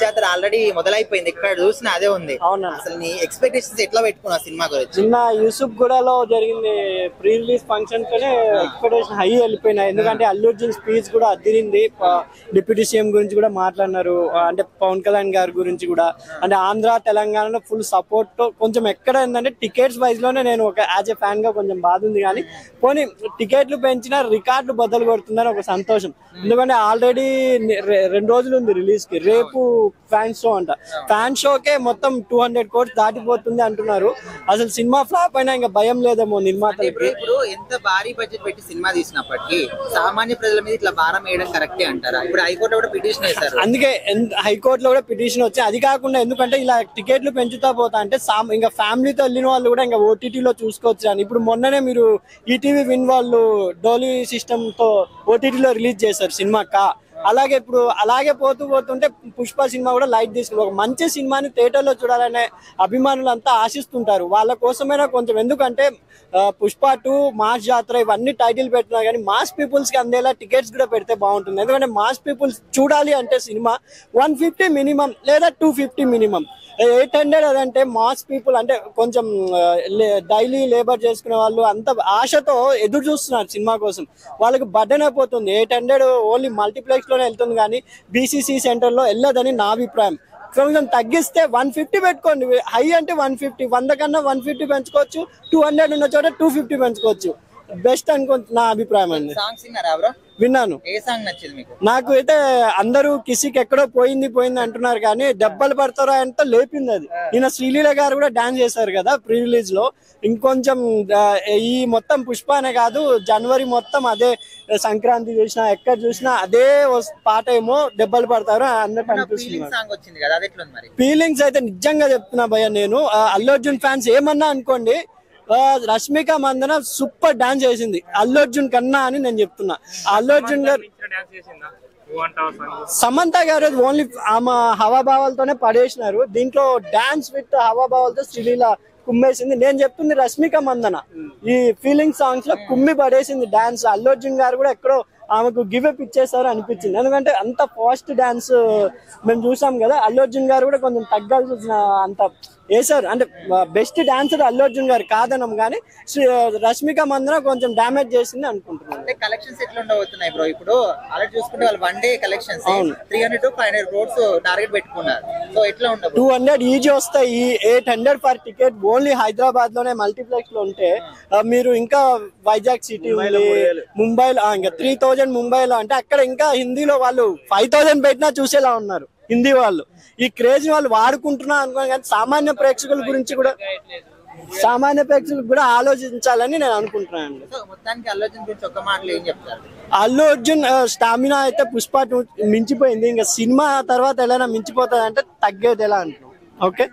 జాతర ఆల్రెడీ మొదలైపోయింది, ఇక్కడ చూసినా అదే ఉంది. అసలు నీ ఎక్స్పెక్టేషన్స్ ఎట్లా పెట్టుకున్నావు సినిమా గురించి? నిన్న యూసుఫ్ గూడలో జరిగింది ప్రీ రిలీజ్ ఫంక్షన్ తోనే ఎక్స్పెక్టేషన్ హై వెళ్ళిపోయినాయి. ఎందుకంటే అల్లు అర్జున్ స్పీచ్ కూడా అదిరింది. డిప్యూటీ సీఎం గురించి కూడా మాట్లాడినారు, అంటే పవన్ కళ్యాణ్ గారి గురించి కూడా. అంటే ఆంధ్ర తెలంగాణలో ఫుల్ సపోర్ట్ తో కొంచెం ఎక్కడ ఏంటంటే టికెట్స్ వైజ్ లోనే నేను ఒక యాజ్ ఎ ఫ్యాన్ గా కొంచెం బాధ ఉంది. కానీ పోనీ టికెట్లు పెంచిన రికార్డులు బద్దలు కొడుతుందని ఒక సంతోషం. ఎందుకంటే ఆల్రెడీ 2 రోజులు ఉంది రిలీజ్ కి. రేపు ఫ్యాన్ షో అంట. ఫ్యాన్ షోకే మొత్తం 200 crores దాటిపోతుంది అంటున్నారు. అసలు సినిమా ఫ్లాప్ అయినా ఇంకా భయం లేదేమో నిర్మాతలకి. ఇప్పుడు ఎంత భారీ బడ్జెట్ పెట్టి సినిమా తీసినప్పటికీ సామాన్య ప్రజల మీద ఇట్లా భారం వేయడం కరెక్టే అంటారా? ఇప్పుడు హైకోర్టులో కూడా పిటిషన్ వేశారు. అందుకే హైకోర్టులో కూడా పిటిషన్ వచ్చి, అది కాకుండా ఎందుకంటే ఇలా టికెట్లు పెంచుతా పోతా అంటే ఇంకా ఫ్యామిలీతో వెళ్ళిన వాళ్ళు కూడా ఇంకా ఓటీటీలో చూసుకోవచ్చు అని. ఇప్పుడు మొన్ననే మీరు ఈటీవీ విన్ వాళ్ళు డోలీ సిస్టమ్ తో ఓటీటీలో రిలీజ్ చేశారు సినిమా అలాగే ఇప్పుడు అలాగే పోతుంటే పుష్ప సినిమా కూడా లైట్ తీసుకున్నారు. ఒక మంచి సినిమాని థియేటర్లో చూడాలనే అభిమానులు అంతా ఆశిస్తుంటారు. వాళ్ళ కోసమైనా కొంచెం, ఎందుకంటే పుష్ప 2, మాస్ జాతర ఇవన్నీ టైటిల్ పెట్టినా కానీ మాస్ పీపుల్స్ కి అందేలా టికెట్స్ కూడా పెడితే బాగుంటుంది. ఎందుకంటే మాస్ పీపుల్స్ చూడాలి అంటే సినిమా 150 మినిమం లేదా 250 మినిమం. 800 అదంటే మాస్ పీపుల్, అంటే కొంచెం డైలీ లేబర్ చేసుకునే వాళ్ళు అంత ఆశతో ఎదురు చూస్తున్నారు సినిమా కోసం. వాళ్ళకి బర్డెన్ అయిపోతుంది. 800 ఓన్లీ మల్టీప్లెక్స్ లోనే వెళ్తుంది కానీ బీసీసీ సెంటర్ లో వెళ్ళదని నా అభిప్రాయం. కొంచెం తగ్గిస్తే 150 పెట్టుకోండి. హై అంటే 150, 100 కన్నా 150 పెంచుకోవచ్చు. 200 ఉన్న చోట 250 పెంచుకోవచ్చు. బెస్ట్ అనుకుంటున్నా, నా అభిప్రాయం అండి. విన్నాను. ఏ సాంగ్ నచ్చింది మీకు? నాకు అయితే అందరూ కిసికి ఎక్కడో పోయింది అంటున్నారు కానీ దెబ్బలు పడతారో అంటే లేపింది అది. ఈయన శ్రీలీల గారు కూడా డాన్స్ చేశారు కదా ప్రీ రిలీజ్ లో. ఇంకొంచెం ఈ మొత్తం పుష్ప అనే కాదు, జనవరి మొత్తం అదే, సంక్రాంతి చూసినా ఎక్కడ చూసినా అదే పాట ఏమో దెబ్బలు పడతారు అన్నట్టు అనిపిస్తుంది. ఫీలింగ్స్ అయితే నిజంగా చెప్తున్నా భయ్య, నేను అల్లు అర్జున్ ఫ్యాన్స్ ఏమన్నా అనుకోండి, రష్మిక మందన సూపర్ డాన్స్ చేసింది అల్లు అర్జున్ కన్నా అని నేను చెప్తున్నా. అల్లు అర్జున్ గారు, సమంత గారు ఓన్లీ ఆమె హవాభావాలతోనే పడేసినారు. దీంట్లో డాన్స్ విత్ హవాభావాలతో శ్రీలీల కుమ్మేసింది. నేను చెప్తుంది రష్మిక మందన ఈ ఫీలింగ్ సాంగ్స్ లో కుమ్మి పడేసింది డాన్స్. అల్లు అర్జున్ గారు కూడా ఎక్కడో ఆమెకు గివ్ అప్ ఇచ్చేసారు అనిపించింది. ఎందుకంటే అంత ఫాస్ట్ డాన్స్ మేము చూసాం కదా. అల్లు అర్జున్ గారు కూడా కొంచెం తగ్గాల్సిన అంత వేసారు. అంటే బెస్ట్ డాన్సర్ అల్లు అర్జున్ గారు కాదనం కానీ రష్మిక మందన కొంచెం డామేజ్ చేసింది అనుకుంటున్నాను. అంటే కలెక్షన్స్ ఎట్లా ఉండబోతున్నాయి బ్రో? ఇప్పుడు అలా చూసుకుంటే వాళ్ళు 1 day collections 300 to 500 crores target పెట్టుకున్నారు. సో ఎట్లా ఉండదు? 200 ఈజీ వస్తాయి. 800 ఫర్ టికెట్ ఓన్లీ హైదరాబాద్ లోనే మల్టీప్లెక్స్ లో ఉంటే, మీరు ఇంకా వైజాగ్ సిటీ ఉంది, ముంబైలో ఇంకా 3000 ముంబైలో, అంటే అక్కడ ఇంకా హిందీలో వాళ్ళు 5000 పెట్టినా చూసేలా ఉన్నారు హిందీ వాళ్ళు. ఈ క్రేజ్ వాళ్ళు వాడుకుంటున్నా అనుకోని, కానీ సామాన్య ప్రేక్షకుల గురించి కూడా ఆలోచించాలని నేను అనుకుంటున్నాను. మొత్తానికి అల్లు అర్జున్ గురించి ఒక మాటలో ఏం చెప్తారు? అల్లు అర్జున్ స్టామినా అయితే పుష్ప 2 మించిపోయింది. ఇంకా సినిమా తర్వాత ఎలా మించిపోతుంది అంటే తగ్గేది ఎలా అంటున్నాం. ఓకే.